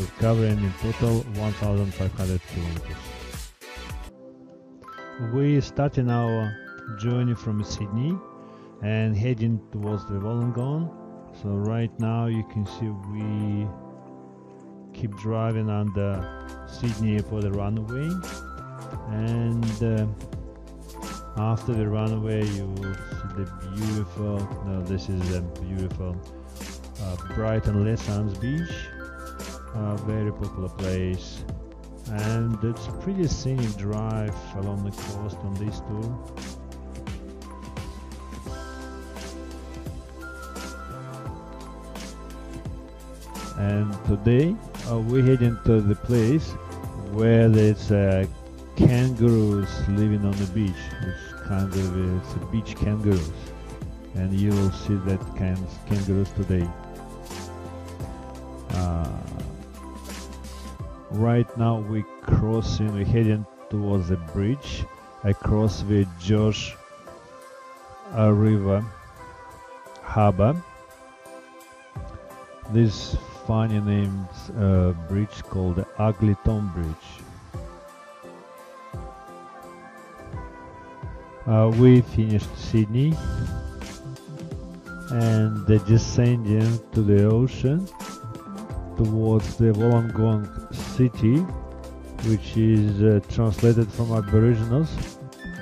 We're covering in total 1,500 kilometers. We're starting our journey from Sydney and heading towards the Wollongong. So right now you can see we keep driving under Sydney for the runway, and after the runway you will see the beautiful, no, this is a beautiful Brighton Les Sands beach, a very popular place, and it's a pretty scenic drive along the coast on this tour. And today we're heading to the place where there's kangaroos living on the beach. It's kind of it's a beach kangaroos, and you will see that kangaroos today. Right now we're heading towards the bridge across the George River Harbour. This funny named bridge called the Ugly Tom Bridge. We finished Sydney and descending to the ocean towards the Wollongong city, which is translated from Aboriginals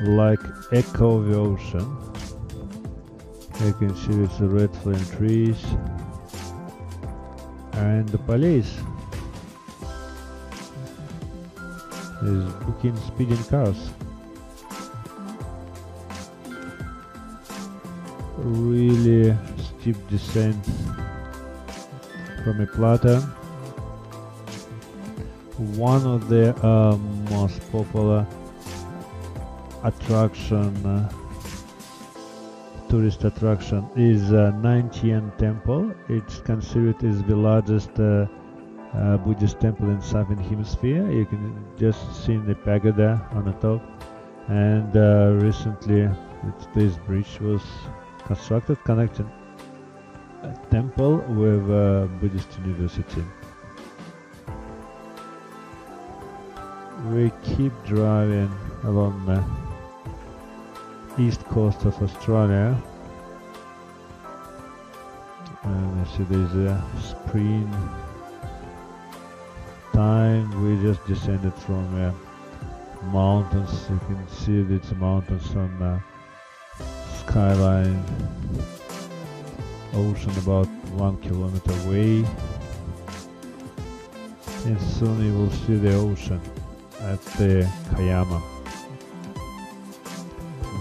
like Echo of the Ocean. You can see it's the red flame trees and the police is booking speeding cars. Really steep descent from a plateau. One of the most popular tourist attraction is Nine Tien Temple. It's considered as the largest Buddhist temple in Southern Hemisphere. You can just see the pagoda on the top, and recently this bridge was constructed connecting a temple with a Buddhist university. We keep driving along the east coast of Australia, and you see there's a spring time. We just descended from mountains. You can see these mountains on skyline, ocean about 1 kilometer away, and soon you will see the ocean at the Kiama.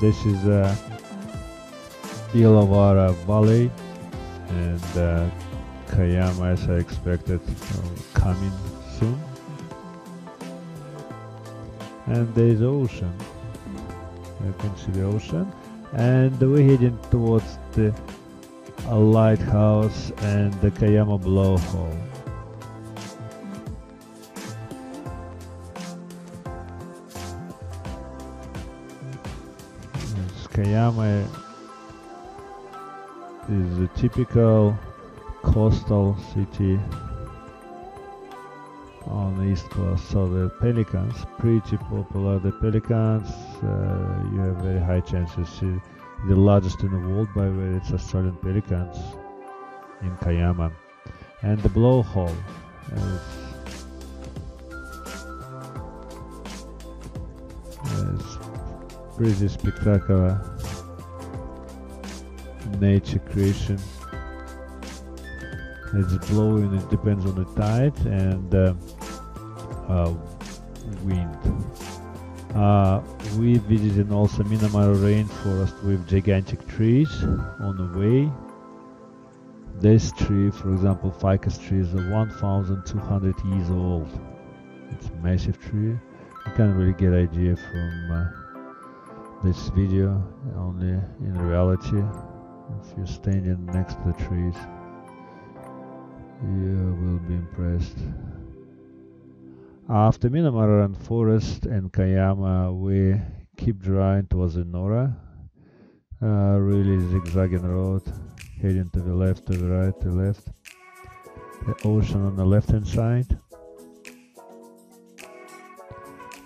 This is Illawarra Valley, and Kiama, as I expected, coming soon. And there's ocean. You can see the ocean, and we're heading towards the lighthouse and the Kiama blowhole. Kiama is a typical coastal city on the east coast. So the pelicans, pretty popular. The pelicans, you have very high chances. The largest in the world, by the way, it's Australian pelicans in Kiama. And the blowhole is pretty spectacular nature creation. It's blowing, it depends on the tide and wind. We visited also Minamaro rainforest with gigantic trees on the way. This tree, for example, ficus tree, is 1,200 years old. It's a massive tree. You can't really get an idea from this video, only in reality. If you're standing next to the trees, you will be impressed. After Minamaro Forest and Kiama, we keep driving towards the Nora. Really zigzagging road, heading to the left, to the right, to the left. The ocean on the left hand side.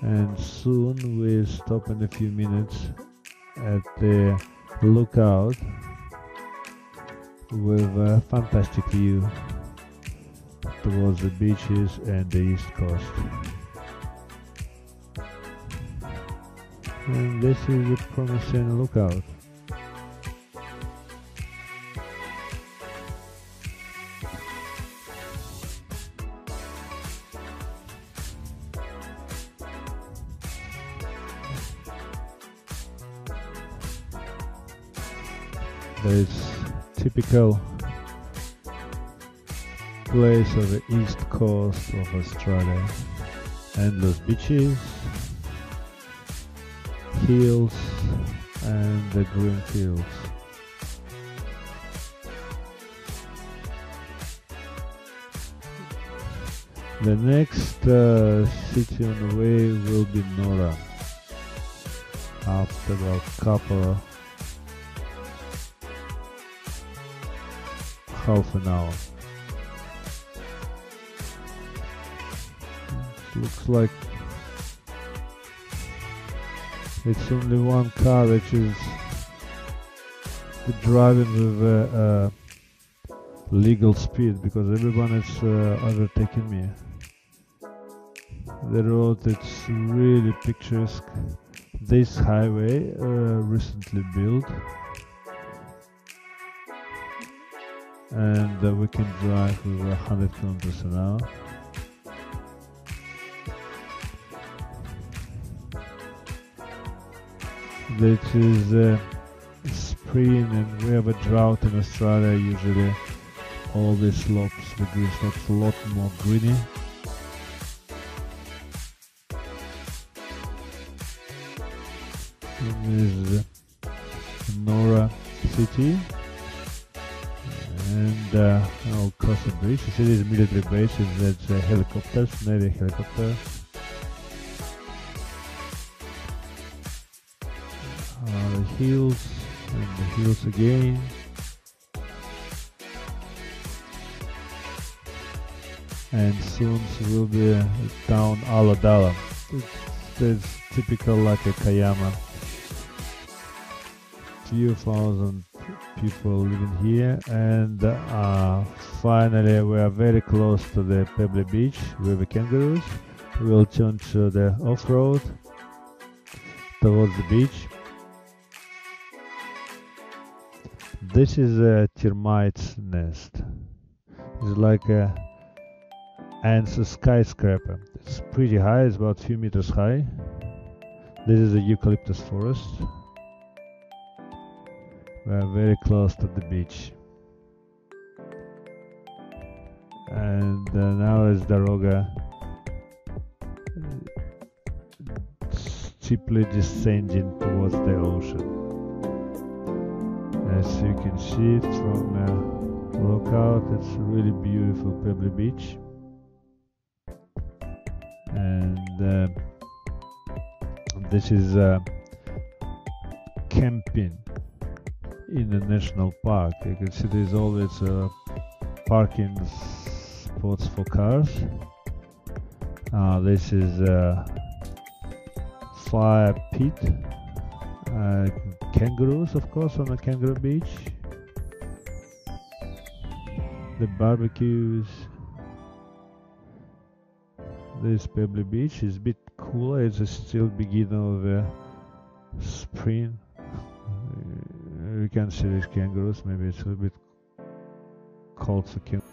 and soon we'll stop in a few minutes at the lookout with a fantastic view towards the beaches and the east coast. And this is a promising lookout. This typical place of the east coast of Australia. Endless beaches, hills and the green fields. The next city on the way will be Nora, after a couple half an hour. It looks like it's only one car which is driving with legal speed, because everyone is overtaking me. The road, it's really picturesque. This highway recently built, and we can drive with 100 kilometers an hour. This is spring, and we have a drought in Australia. Usually all the slopes, the green slopes, a lot more greeny. This is Nora city, and I'll cross the bridge. You see these military bases, that's helicopters, Navy helicopters. The hills, and the hills again. And soon will be town Ulladulla. It's typical like a Kiama. Few thousand people living here, and finally we are very close to the Pebbly Beach with the kangaroos. We'll turn to the off-road towards the beach. This is a termite's nest. It's like a ants skyscraper. It's pretty high, it's about a few meters high. This is a eucalyptus forest. We are very close to the beach. And now is Daroga steeply descending towards the ocean. As you can see it from lookout, it's a really beautiful Pebbly Beach. And this is camping in a national park. You can see there's always parking spots for cars. This is a fire pit. Kangaroos, of course, on the kangaroo beach. The barbecues. This Pebbly Beach is a bit cooler. It's still beginning of spring. We can see these kangaroos. Maybe it's a little bit cold for kangaroos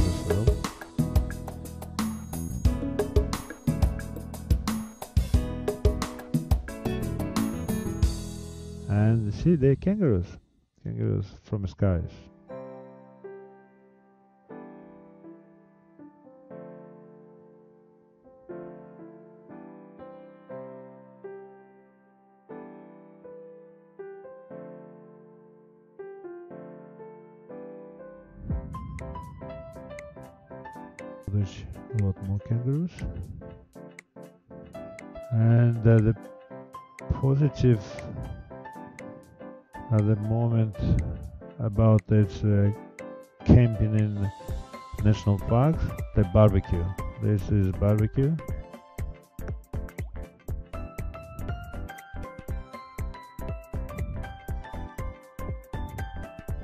as well. And see the kangaroos from the skies. There's a lot more kangaroos, and the positive at the moment about this camping in national parks, they barbecue. This is barbecue.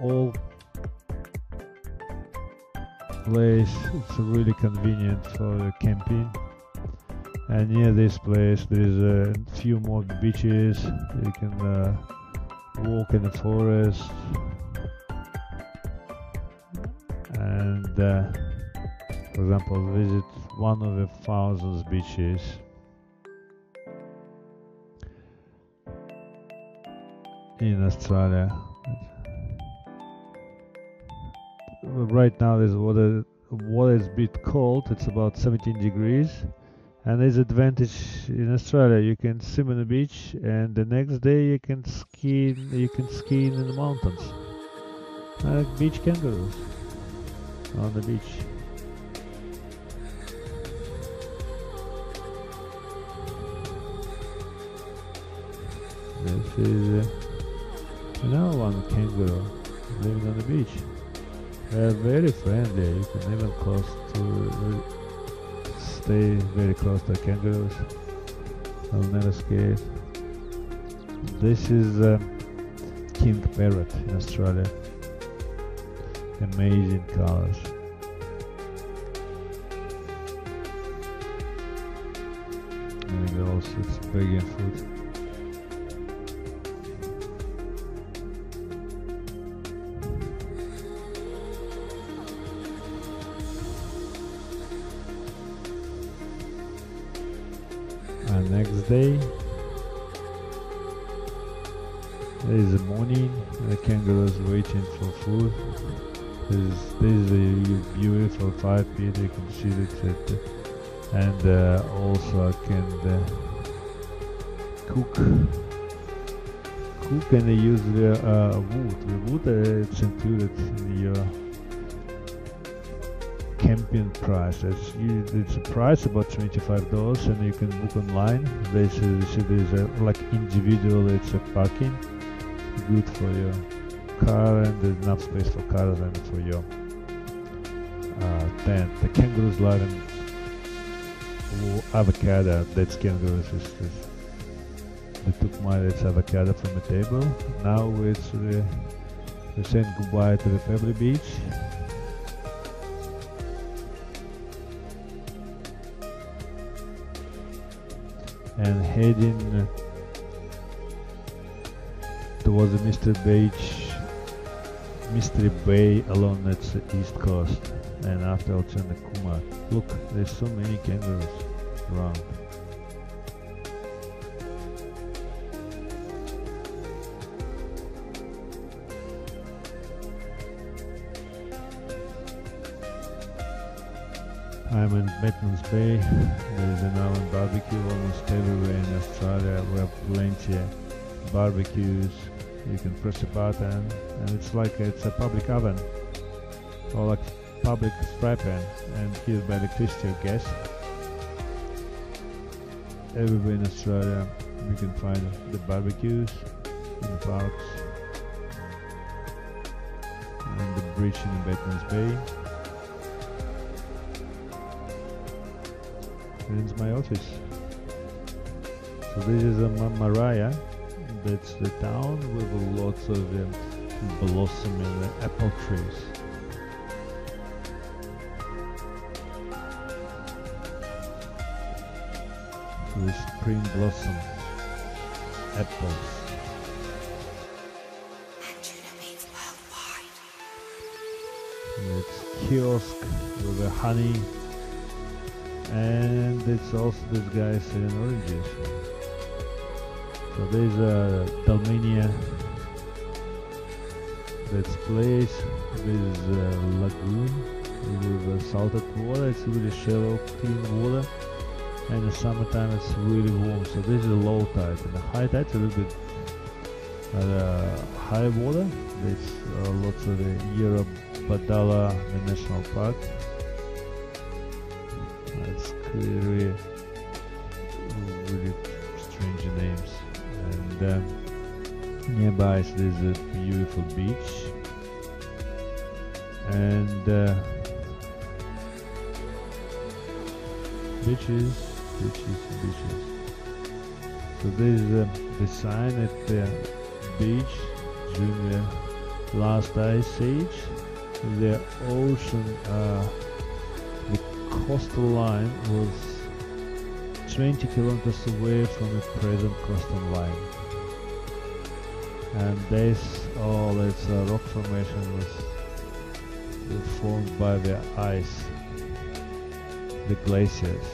All place, it's really convenient for camping. And near this place there is a few more beaches. You can walk in the forest and for example visit one of the thousands beaches. In Australia. Right now there's water is a bit cold, it's about 17 degrees, and there's advantage in Australia. You can swim on the beach and the next day you can ski in the mountains. Beach kangaroos on the beach. This is another one kangaroo living on the beach. They're very friendly. You can even stay very close to kangaroos. I'll never scared. This is king parrot in Australia. Amazing colors. And also it's vegan food. And next day there is a morning, the kangaroos waiting for food. This is a beautiful fire pit, you can see it, and also I can cook and they use the wood. The wood it's included in your camping price. It's a price about $25, and you can book online. There's like individual. It's a parking, good for your car, and there's enough space for cars and for your tent. The kangaroos live in avocado. That's kangaroos. They took my avocado from the table. Now we're saying goodbye to the Pebble Beach. And heading towards the Mystery Bay along its east coast, and after I'll turn the Kuma. Look, there's so many kangaroos around. I'm in Batman's Bay. There is an island barbecue almost everywhere in Australia. We have plenty of barbecues. You can press a button and it's like it's a public oven or like public fry pan and heated by electricity or gas. Everywhere in Australia you can find the barbecues in the parks and the bridge in Batman's Bay. And it's my office. So this is a Mamaraya. That's the town with lots of blossoming apple trees. With spring blossom apples. It's kiosk with the honey, and it's also this guy selling oranges. So there's a Dalmania, that's place, there's a lagoon with salted water. It's really shallow, clean water, and in the summertime it's really warm. So this is a low tide, and the high tide is a little bit high water. There's lots of the Eurobadala National Park. It's really strange names. And nearby there's a beautiful beach, and beaches. So this is the sign at the beach during the last ice age. The ocean, the coastal line was 20 kilometers away from the present coastal line, and this rock formation was formed by the ice, the glaciers.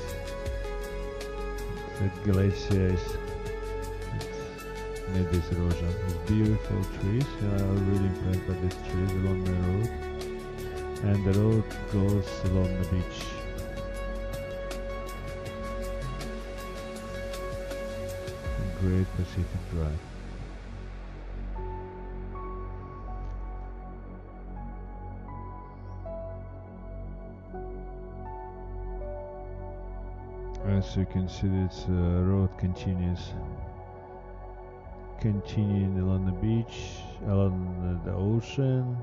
The glaciers made this erosion. These beautiful trees. I was really impressed by these trees along the road, and the road goes along the beach. Great Pacific Drive. As you can see, this road continuing along the beach, along the ocean,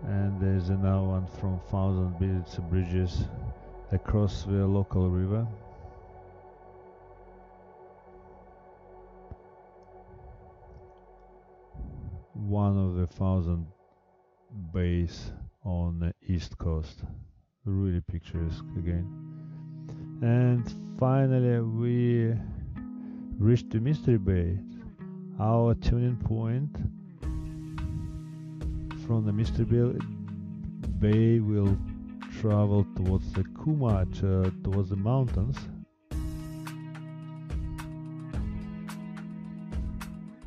and there's now one from 1,000 bridges across the local river. One of the 1,000 bays on the east coast. Really picturesque again. And finally we reached the Mystery Bay, our turning point. From the Mystery Bay we'll travel towards the Kuma, towards the mountains.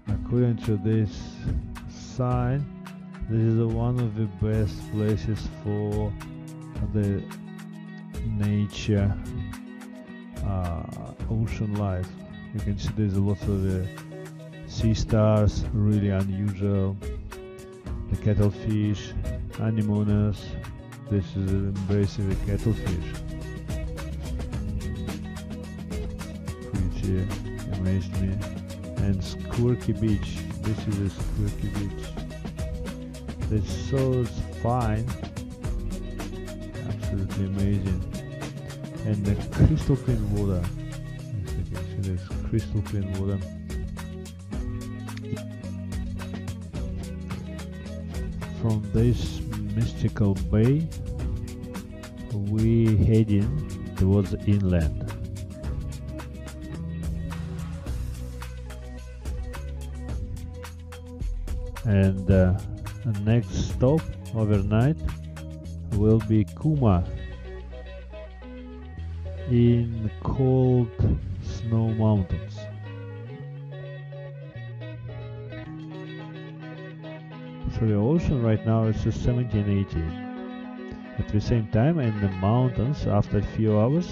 According to this sign, this is one of the best places for the nature, ocean life. You can see there's lots of sea stars, really unusual, the cuttlefish, anemones. This is embracing the cuttlefish. Pretty amazed me. And Squirky Beach. This is a Squirky Beach. It's so fine, absolutely amazing, and the crystal clean water. As you can see, there's crystal clean water. From this mystical bay, we heading towards the inland. And the next stop overnight will be Kuma in cold snow mountains. So the ocean right now is 1780. At the same time, in the mountains, after a few hours,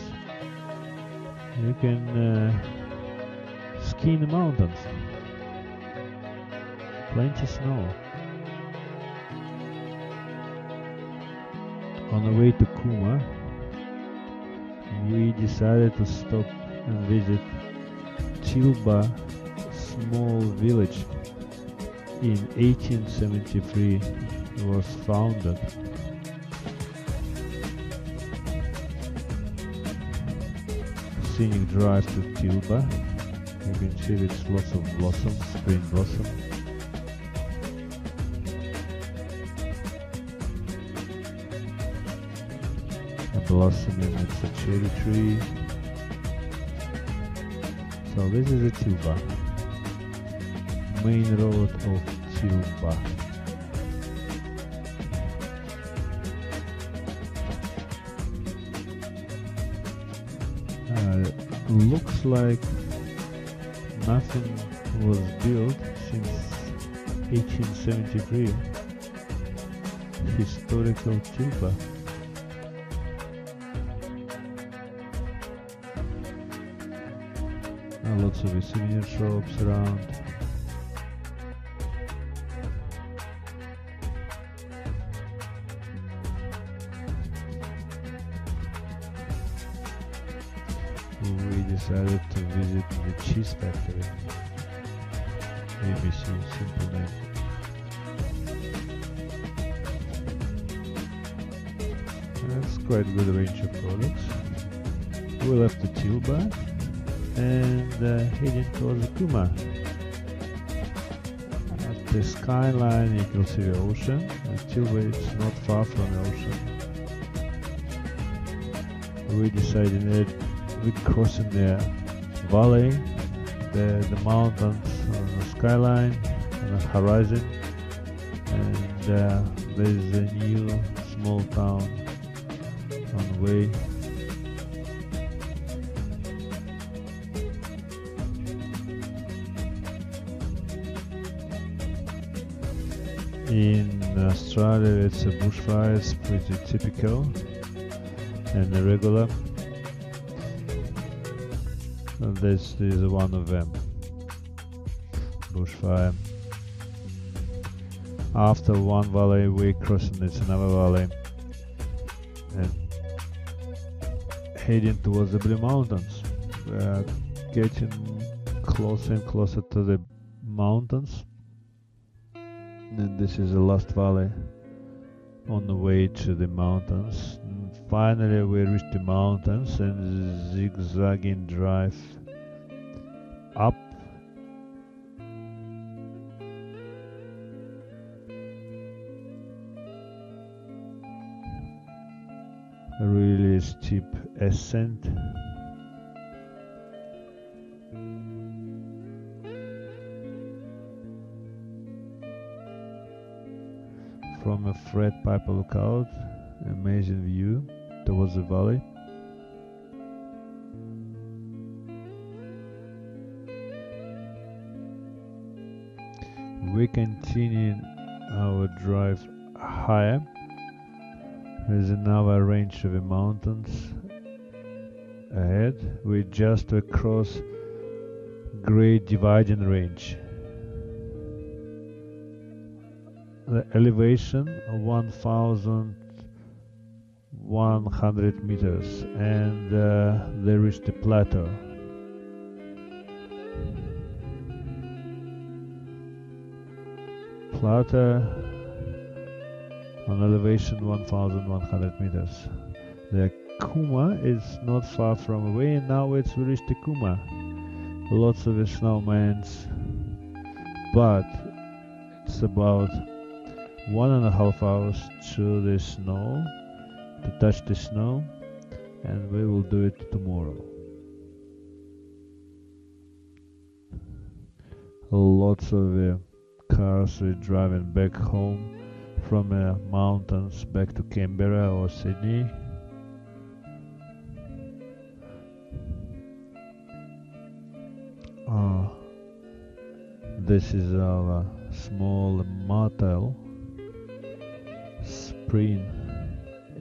you can ski in the mountains. Plenty snow. On the way to Kuma, we decided to stop and visit Tilba, small village. In 1873 it was founded. Scenic drive to Tilba. You can see there's lots of blossom, spring blossom. Blossoming, it's a cherry tree. So this is a Tilba, main road of Tilba. Looks like nothing was built since 1873. Historical Tilba. Lots of souvenir shops around. We decided to visit the cheese factory. ABC, simple name. That's quite a good range of products. We left the Tilba and heading towards the Kuma. At the skyline you can see the ocean. The Tilba is not far from the ocean. We decided that we're crossing the valley, the mountains on the skyline, on the horizon, and there's a new small town on the way. In Australia it's a bushfire, it's pretty typical and regular. And this is one of them, bushfire. After one valley we're crossing it's another valley and heading towards the Blue Mountains. We are getting closer and closer to the mountains, and this is the last valley on the way to the mountains. And finally we reach the mountains and zigzagging drive up. A really steep ascent. From a Fred Piper lookout, amazing view towards the valley. We continue our drive higher. There's another range of the mountains ahead. We're just across Great Dividing Range. The elevation of 1,100 meters, and there is the plateau. Plateau on elevation 1,100 meters. The Kuma is not far from away, and now it's reached the Kuma. Lots of the snowmans, but it's about 1.5 hours to the snow, to touch the snow, and we will do it tomorrow. Lots of the cars are driving back home from the mountains back to Canberra or Sydney. This is our small motel spring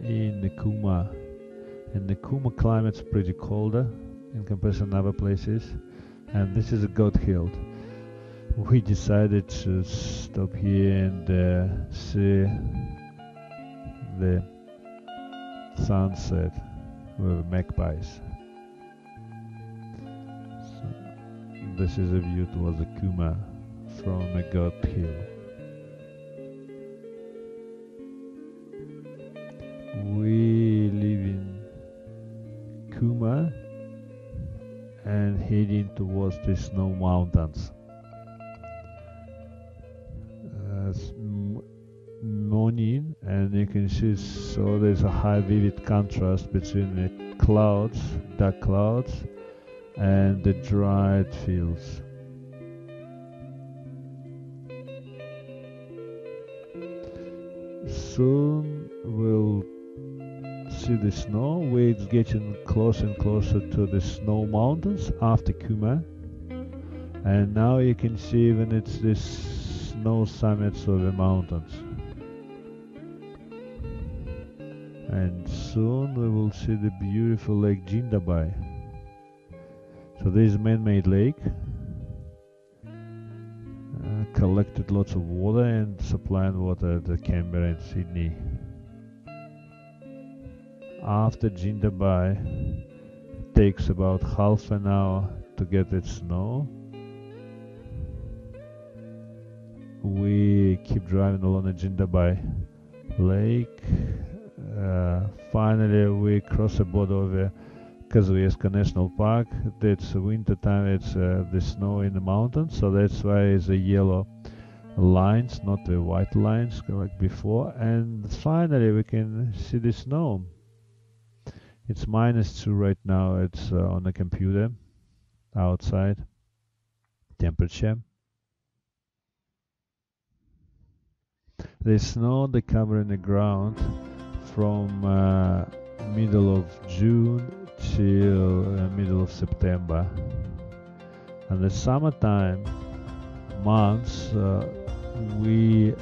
in the Kuma, and the Kuma climate's pretty colder in comparison to other places, and this is a goat hill. We decided to stop here and see the sunset with magpies. So this is a view towards the Kuma from a goat hill. We live in Kuma and heading towards the snow mountains. Morning, and you can see, so there's a high vivid contrast between the clouds, dark clouds, and the dried fields. Soon we'll see the snow. We're getting closer and closer to the snow mountains after Kuma, and now you can see even it's the snow summits of the mountains. And soon we will see the beautiful Lake Jindabyne. So this is a man-made lake, collected lots of water and supplying water to Canberra and Sydney. After Jindabyne, it takes about half an hour to get its snow. We keep driving along the Jindabyne Lake, finally we cross the border of the Kazuvieska National Park. That's winter time, it's the snow in the mountains, so that's why it's a yellow lines, not the white lines like before. And finally we can see the snow. It's -2 right now. It's on the computer outside temperature. The snow they cover in the ground from middle of June till middle of September. And the summertime months we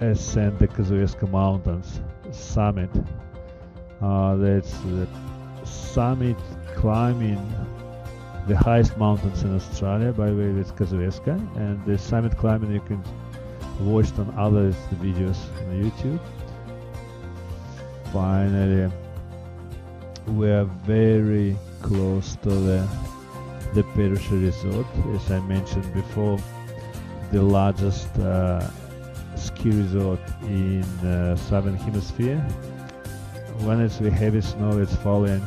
ascend the Kazuvieska Mountains summit. That's the summit climbing the highest mountains in Australia. By the way, it's Kazuvieska, and the summit climbing you can watch on other videos on YouTube. Finally, we are very close to the Peruša Resort, as I mentioned before, the largest ski resort in southern hemisphere. When it's with heavy snow, it's falling.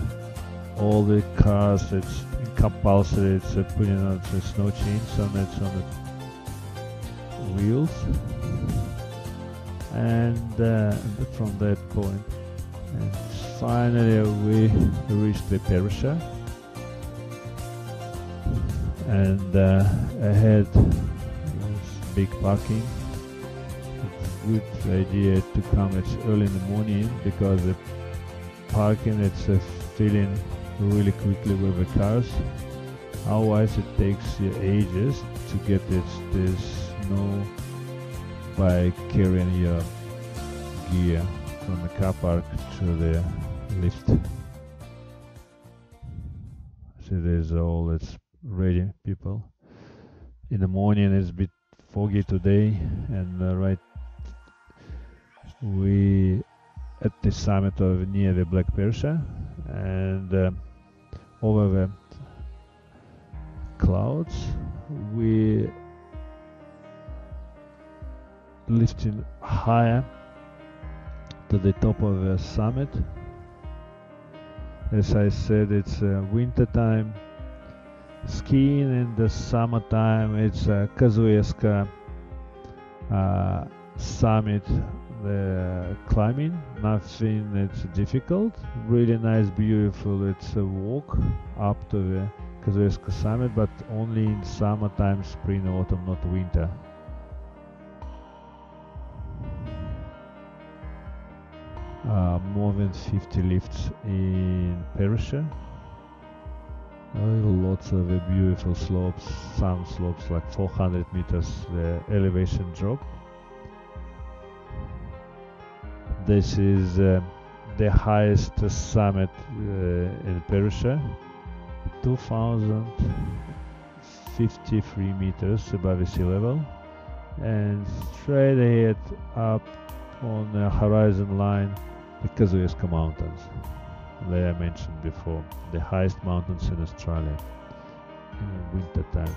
All the cars, it's compulsory. It's putting on the snow chains on the wheels, and from that point, and finally we reached the Peruša, and ahead is big parking. Good idea to come early in the morning because the parking it's filling really quickly with the cars. Otherwise it takes you ages to get this snow by carrying your gear from the car park to the lift. So there's all it's ready, people. In the morning it's a bit foggy today, and right we at the summit of near the Black Peruša, and over the clouds we lifting higher to the top of the summit. As I said, it's winter time skiing, in the summertime it's Kazuvieska summit, the climbing. Nothing it's difficult, really nice, beautiful. It's a walk up to the Kazuvieska summit, but only in summertime, spring, autumn, not winter. More than 50 lifts in Peruša. Lots of beautiful slopes, some slopes like 400 meters the elevation drop. This is the highest summit in Peruša, 2053 meters above the sea level, and straight ahead up on the horizon line the Kazuvieska Mountains. They I mentioned before, the highest mountains in Australia in winter time.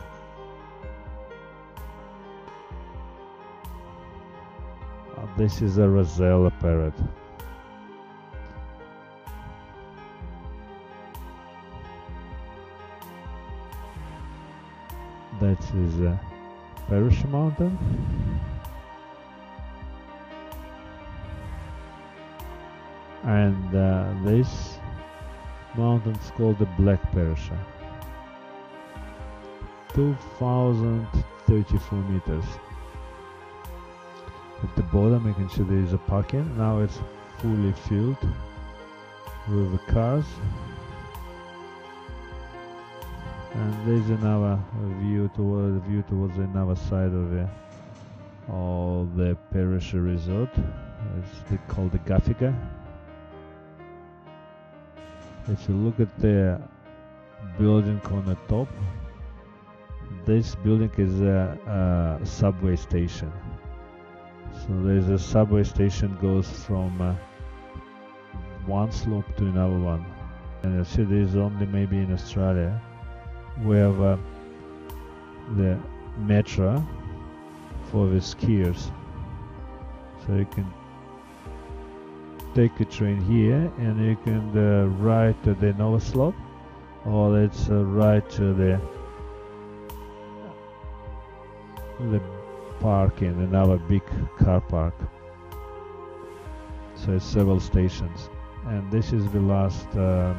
This is a Rosella parrot. That is a Peruša mountain. And this mountain is called the Black Peruša. 2034 meters. At the bottom you can see there is a parking. Now it's fully filled with the cars. And there's another view towards another side of the Peruša Resort. It's called the Gafiga. If you look at the building on the top, this building is a subway station. So there's a subway station goes from one slope to another one. And you see there's only maybe in Australia we have the metro for the skiers. So you can take a train here and you can ride to the Nova Slope, or let's ride to the park in another big car park. So it's several stations, and this is the last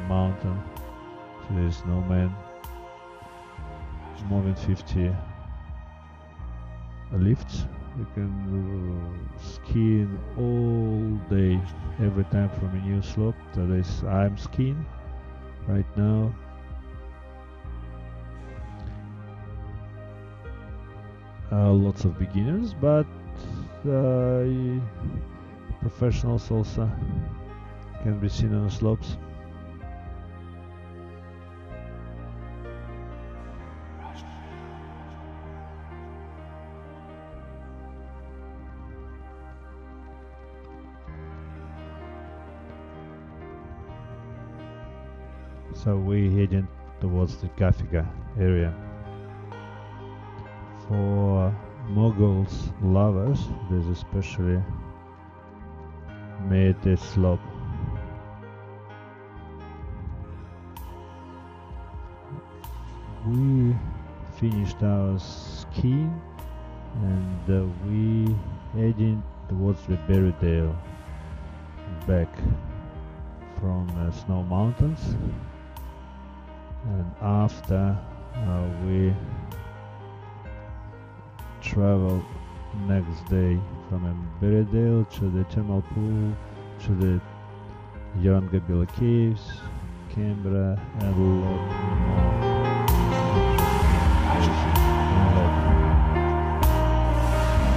mountain. So there's no man. More than 50 lifts. You can ski all day, every time from a new slope. So this I'm skiing right now. Lots of beginners, but professionals also can be seen on the slopes. So we're heading towards the Kafiga area. For Moguls lovers, there's especially made this slope. We finished our skiing and we heading towards the Berrydale, back from Snow Mountains. And after we travel next day from Berrydale to the thermal pool, to the Yarangabila Caves, Canberra, and a lot more.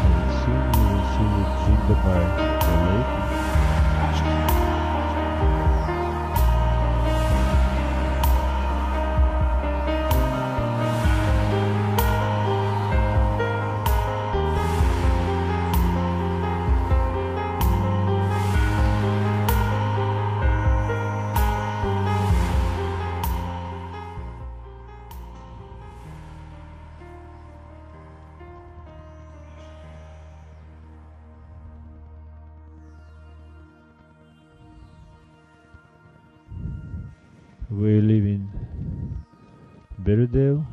And soon we will see the Jindabyne, the lake. We live in Berrydale,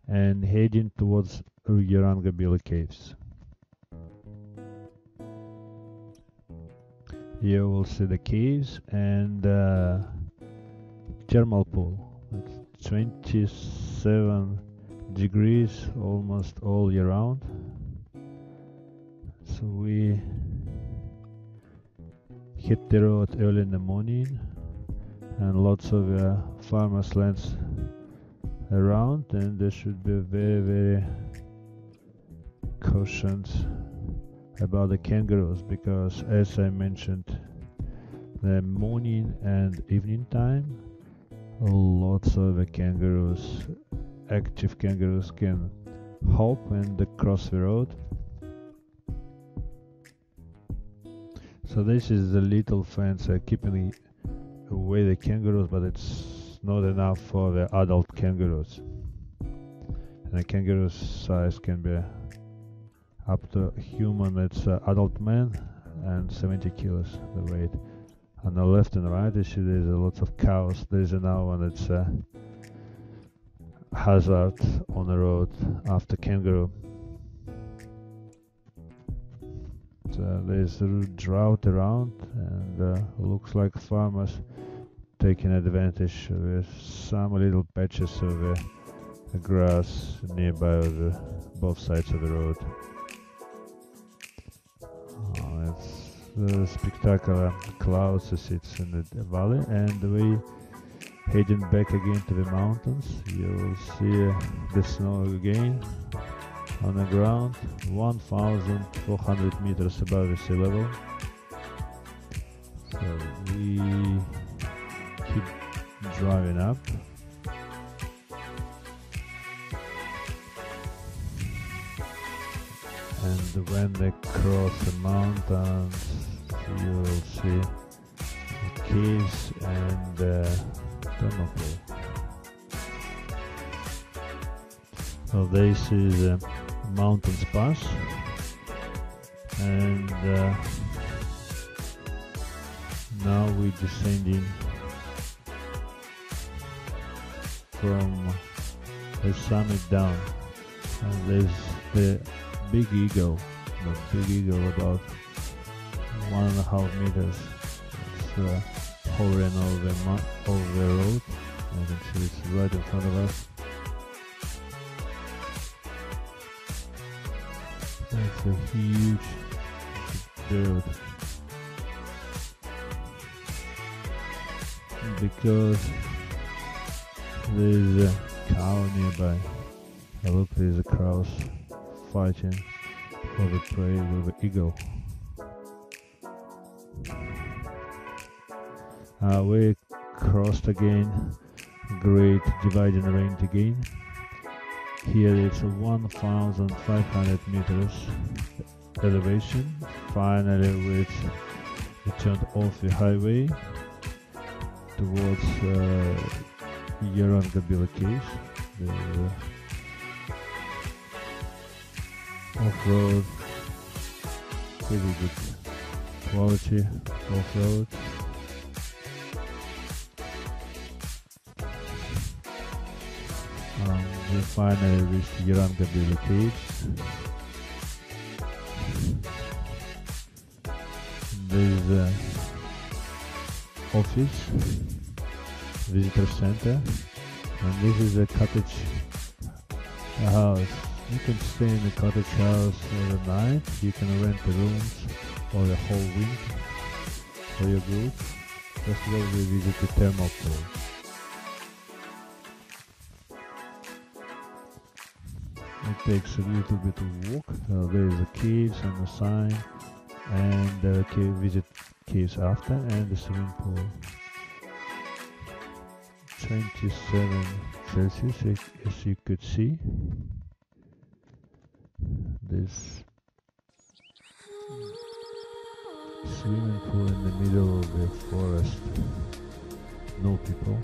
and heading towards Yarangabila Caves. Here we'll see the caves and thermal pool. It's 27 degrees almost all year round. So we hit the road early in the morning, and lots of farmers' lands around, and there should be very cautious about the kangaroos, because as I mentioned, the morning and evening time, lots of kangaroos, active kangaroos, can hop and cross the road. So this is the little fence keeping away the kangaroos, but it's not enough for the adult kangaroos. And the kangaroo's size can be up to human. It's adult man and 70 kilos the weight. On the left and right you see there's lots of cows. There's another one that's hazard on the road after kangaroo. There's a drought around, and looks like farmers taking advantage with some little patches of grass nearby both sides of the road. It's spectacular clouds as it's in the valley, and we heading back again to the mountains. You will see the snow again on the ground, 1,400 meters above the sea level. So we keep driving up. And when they cross the mountains, you will see the caves and the thermal pool. So this is Mountains Pass, and now we're descending from the summit down, and there's the big eagle, about 1.5 meters. It's hovering over the road. You can see it's right in front of us. That's a huge bird, because there's a cow nearby. Look, there's a crows fighting for the prey with the eagle. We crossed again Great Dividing Range again. Here it's 1,500 meters elevation. Finally we turned off the highway towards Yarangabila Caves. Off-road, pretty good quality off-road. We finally reached Yarangabila Caves. There's the office, visitor center, and this is a cottage house. You can stay in the cottage house for the night. You can rent the rooms or the whole week for your group. First of all, we visit the thermal pool. It takes a little bit of walk. There is the caves and the sign, and visit caves after, and the swimming pool. 27 Celsius, as you could see. This swimming pool in the middle of the forest. No people.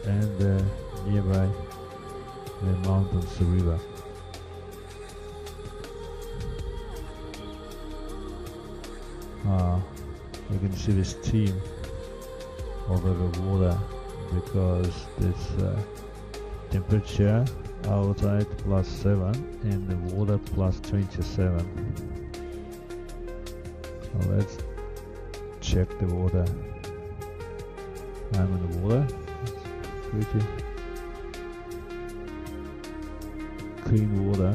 And nearby the mountains, the river. You can see the steam over the water, because this temperature outside +7 and the water +27. Now let's check the water. I'm in the water. It's pretty clean water,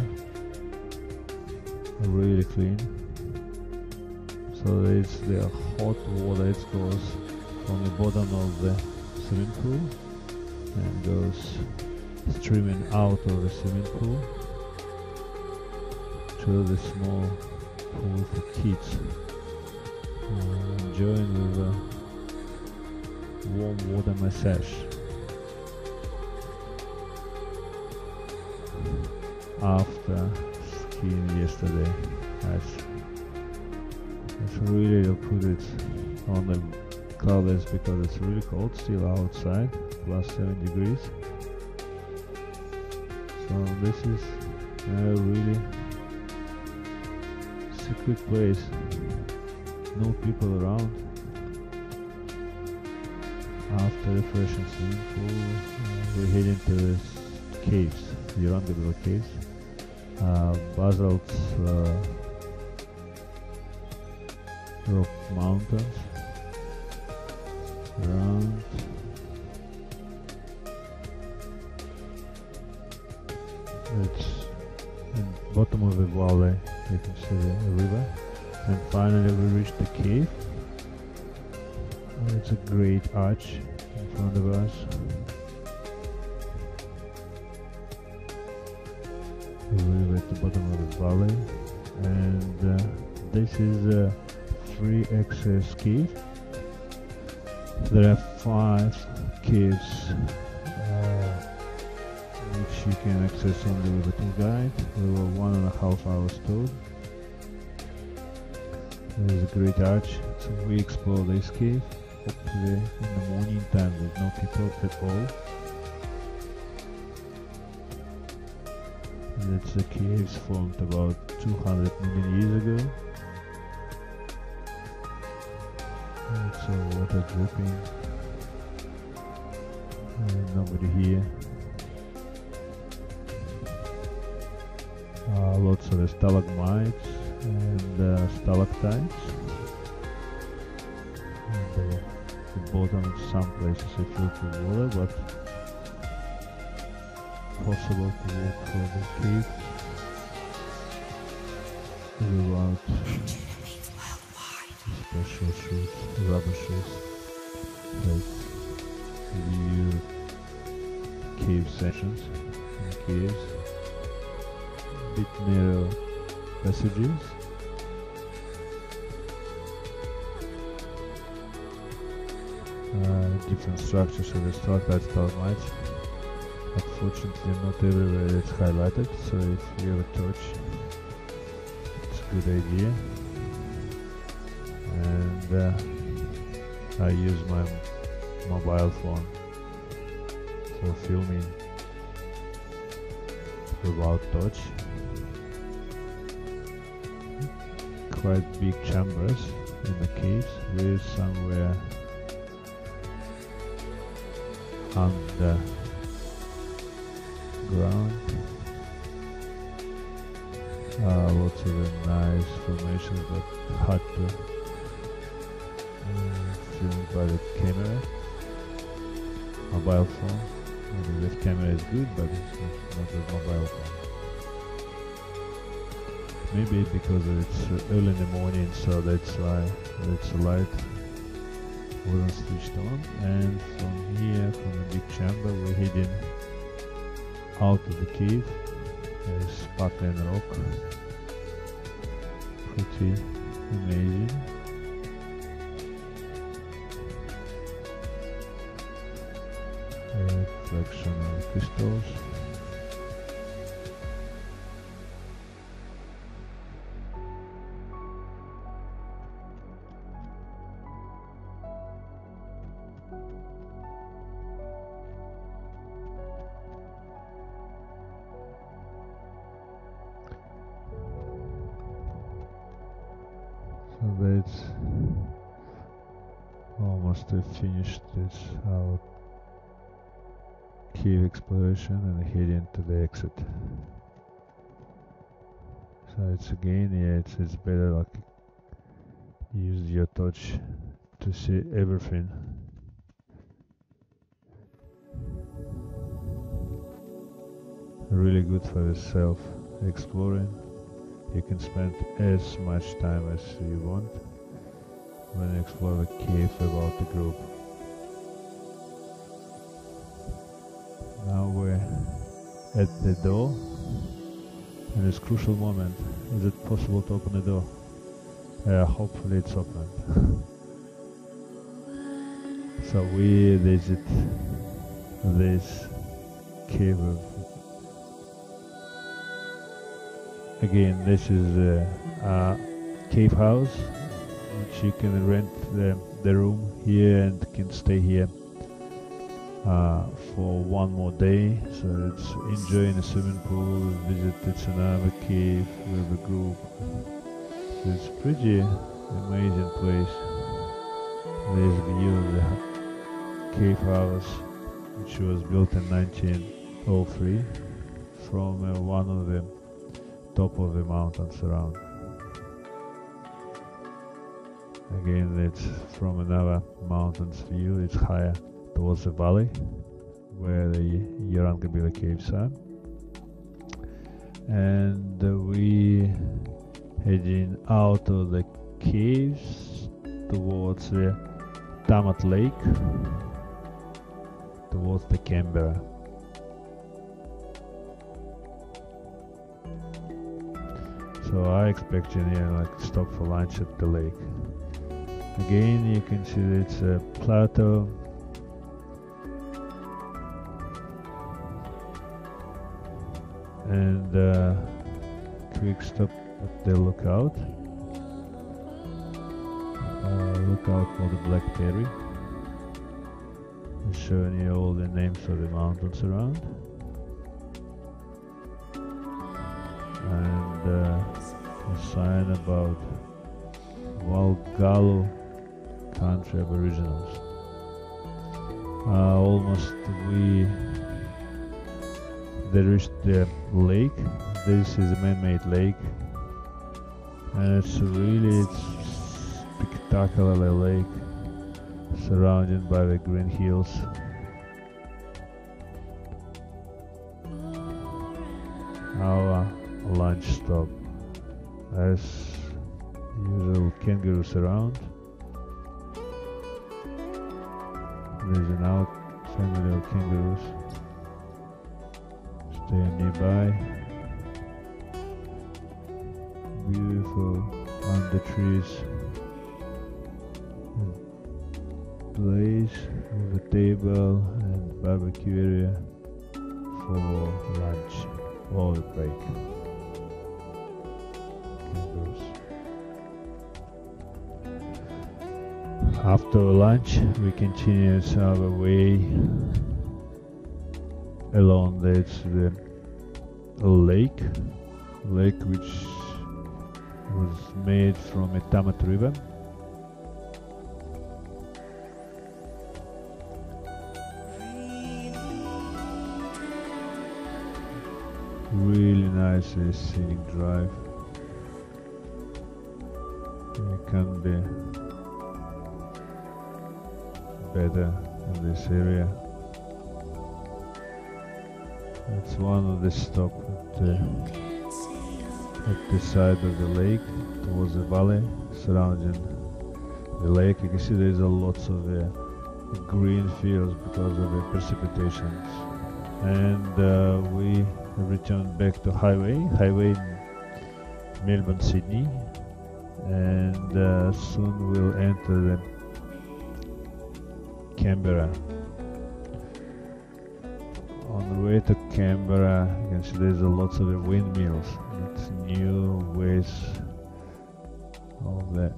really clean. So it's the hot water. It goes from the bottom of the swimming pool and goes streaming out of the swimming pool to the small pool for kids, enjoying with a warm water massage. After skiing yesterday, that's really, I'll put it on the covers because it's really cold still outside, +7 degrees. So this is a really secret place, no people around. After the fresh and swimming pool, we're heading to the caves, Yarangabila Caves, basalt rock mountains around. It's in the bottom of the valley, you can see the river, and finally we reached the cave. It's a great arch in front of us. We live at the bottom of the valley, and this is a free access cave. There are 5 caves which you can access only with a tour guide. We were 1.5 hours tour. There is a great arch, so we explore this cave. Hopefully in the morning time there's no people at all. That's the caves formed about 200 million years ago. It's all water dripping. Nobody here. Lots of stalagmites and stalactites. And the bottom in some places is filled with water, but possible to walk through the cave without special shoes, rubber shoes. Let's view cave sections and caves. Bit narrow passages. Different structures of the stalactites, stalagmites. Unfortunately, not everywhere it's highlighted, so if you have a torch, it's a good idea. And I use my mobile phone for filming without torch. Quite big chambers in the caves with somewhere under ground. Lots of nice formations, but hard to film by the camera. Mobile phone. Maybe the camera is good, but it's not a mobile phone. Maybe because it's early in the morning, so that's why the light wasn't switched on. And from here, from the big chamber, we're heading out of the cave. There's sparkling rock. Pretty amazing. Reflection of crystals. So that's almost finished this our cave exploration and heading to the exit. So it's again, yeah, it's better like use your torch to see everything. Really good for yourself exploring. You can spend as much time as you want when you explore the cave without the group. Now we're at the door, and it's a crucial moment. Is it possible to open the door? Hopefully it's open. So we visit this cave. Again, this is a cave house, which you can rent the room here and can stay here for one more day. So it's enjoying a swimming pool, visit the Tsunami cave with a group. So it's pretty amazing place. There's a view of the cave house, which was built in 1903 from one of the top of the mountains around. Again, it's from another mountain's view. It's higher towards the valley where the Yarangabila caves are, and we heading out of the caves towards the Tamat Lake, towards the Canberra. So I expect you here like stop for lunch at the lake. Again, you can see that it's a plateau. And quick stop at the lookout. Look out for the black berry. I'm showing you all the names of the mountains around. a sign about Walgalu country aboriginals. Almost they reached the lake. This is a man-made lake, and it's spectacular lake surrounded by the green hills. Our lunch stop. As usual, kangaroos around. There's an out family of kangaroos staying nearby. Beautiful under trees. Place with a table and barbecue area for lunch or the break. Kangaroos. After lunch, we continue our way along the lake which was made from a Tamat river. Really nice scenic drive. It can be better in this area. It's one of the stops at the side of the lake towards the valley surrounding the lake. You can see there's lots of green fields because of the precipitations. And we returned back to highway Melbourne, Sydney, and soon we'll enter the Canberra. On the way to Canberra, you can see there's lots of windmills. It's new ways of the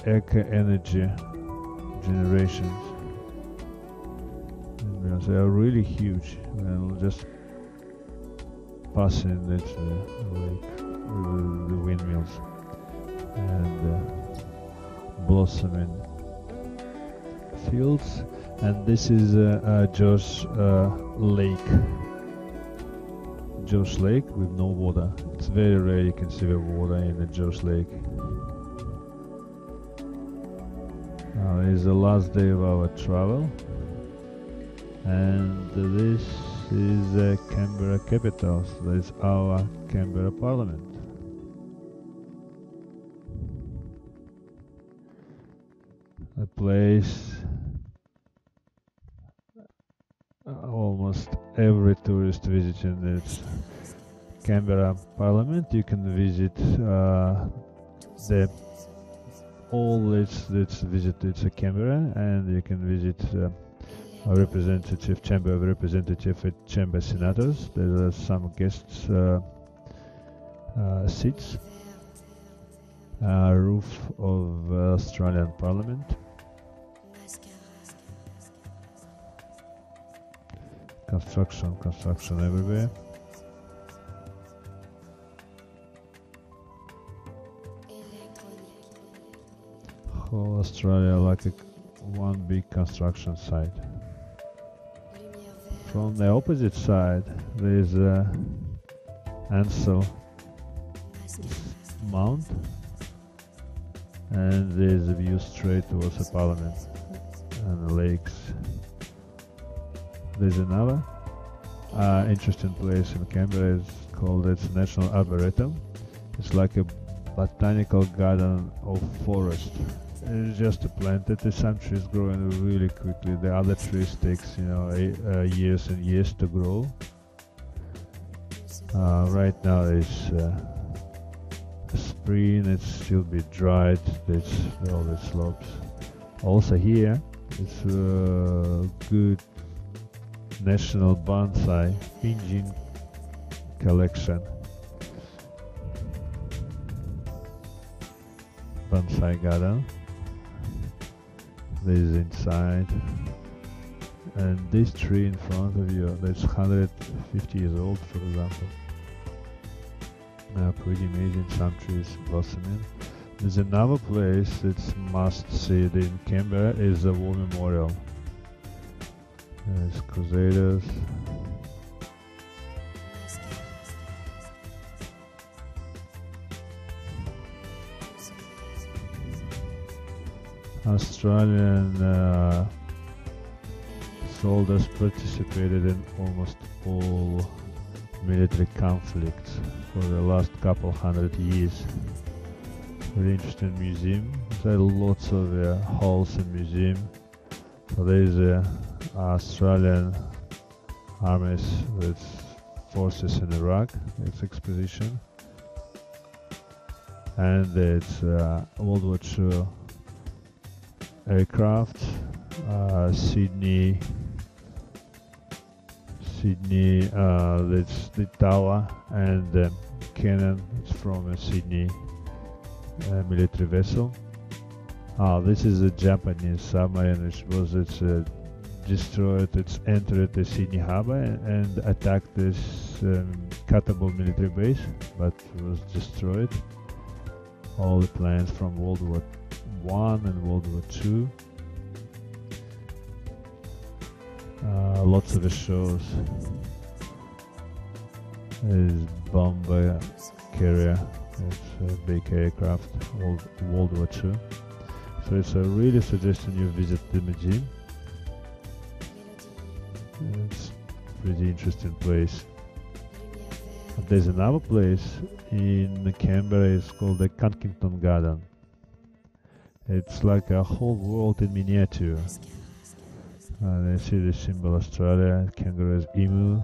eco-energy generations. And they are really huge. We're just passing that lake, the windmills, and blossoming fields. And this is Josh Lake. Josh Lake with no water. It's very rare you can see the water in the Josh Lake. It's the last day of our travel, and this is the Canberra capital. So that's our Canberra Parliament. A place almost every tourist visiting this Canberra Parliament. You can visit all its visitors to Canberra, and you can visit a representative, Chamber of Representatives at Chamber Senators. There are some guests seats. Roof of Australian Parliament. Construction everywhere. Whole Australia like one big construction site. From the opposite side, there is Ansell Mount, and there is a view straight towards the Parliament and the lakes. There's another interesting place in Canberra. It's called National Arboretum. It's like a botanical garden of forest. It's just planted. There's some trees growing really quickly. The other trees takes years and years to grow. Right now it's spring. It's still be dried. There's all the slopes. Also here it's good National Bonsai Engine Collection. Bonsai garden. This is inside, and this tree in front of you, that's 150 years old, for example. Pretty amazing, some trees blossoming. There's another place that's must see in Canberra is the War Memorial. There's Crusaders. Australian soldiers participated in almost all military conflicts for the last couple hundred years. Very interesting museum. There are lots of halls in museum. So there is Australian armies with forces in Iraq. It's exposition, and it's World War II aircraft. Sydney. That's the tower, and cannon. It's from a Sydney military vessel. This is a Japanese submarine which was destroyed. It's entered the Sydney harbour and attacked this Katabo military base, but was destroyed. All the planes from World War I and World War II. Lots of the shows. Is bomber carrier. It's a big aircraft, World War II. So it's a really suggestion you visit the museum. It's a pretty interesting place. There's another place in Canberra. It's called the Cunkington Garden. It's like a whole world in miniature. They see the symbol Australia, kangaroos, emu,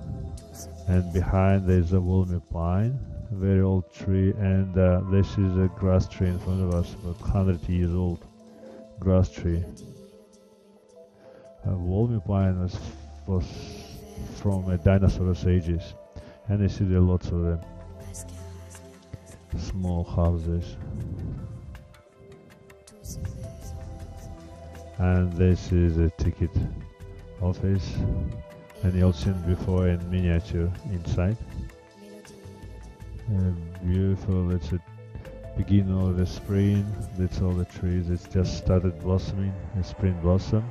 and behind there's a Wollemi pine, a very old tree, and this is a grass tree in front of us, about 100 years old grass tree. Wollemi pine was from dinosaurs ages, and you see there are lots of them. Small houses. And this is a ticket office, and you've seen before in miniature inside. Beautiful. It's a beginning of the spring. That's all the trees. It's just started blossoming. The spring blossom.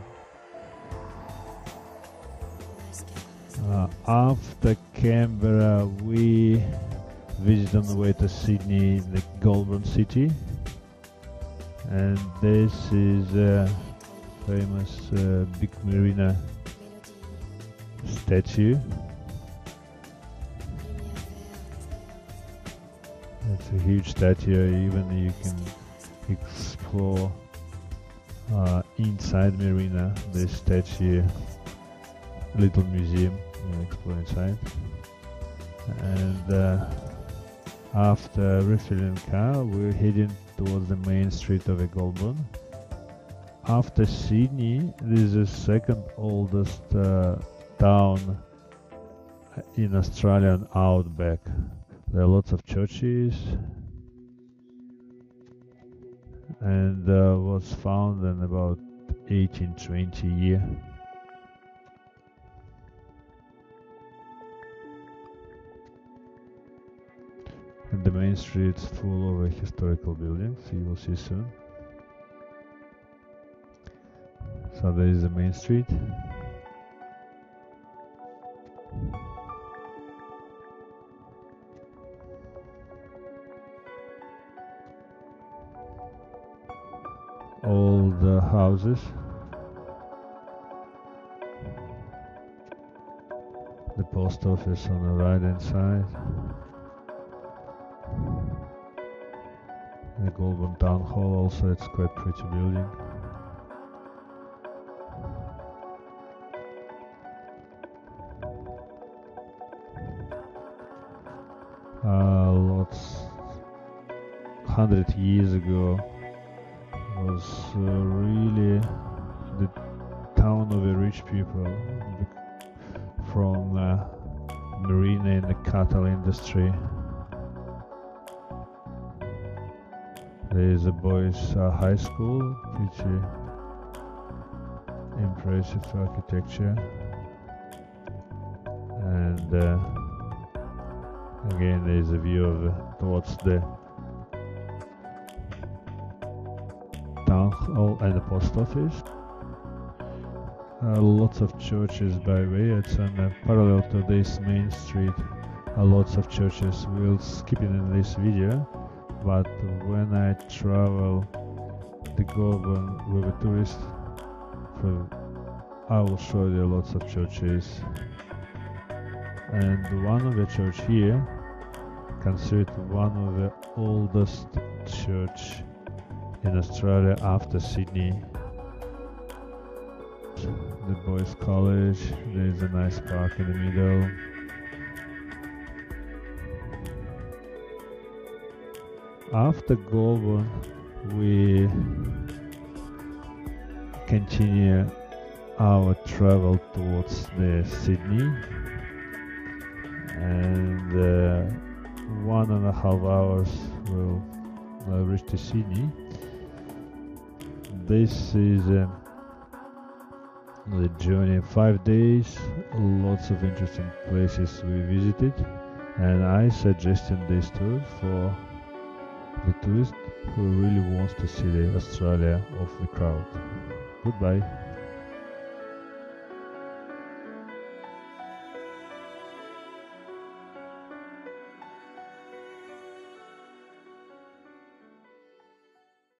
After Canberra, we visit on the way to Sydney, the Goulburn City, and this is a famous Big Marina statue. It's a huge statue. Even you can explore inside Marina. This statue, little museum. You explore inside. And after refilling car, we're heading towards the main street of Goulburn. After Sydney, this is the second oldest town in Australian outback. There are lots of churches, and was found in about 1820 year. And the main street's full of historical buildings, you will see soon. So there is the main street. All the houses. The post office on the right hand side. The Goulburn Town Hall also, it's quite pretty building. Lots 100 years ago was really the town of the rich people from marine and the cattle industry. There is a boys' high school, pretty impressive architecture, and Again, there is a view of towards the town hall and the post office. Lots of churches by way. It's on parallel to this main street. Lots of churches. We'll skip it in this video, but when I travel the Goulburn with a tourist, I will show you lots of churches. And one of the church here, considered one of the oldest church in Australia after Sydney. The boys' college. There is a nice park in the middle. After Goulburn, we continue our travel towards the Sydney, and 1.5 hours will reach to Sydney. This is the journey, 5 days, lots of interesting places we visited, and I suggested this tour for the tourist who really wants to see the Australia of the crowd. Goodbye.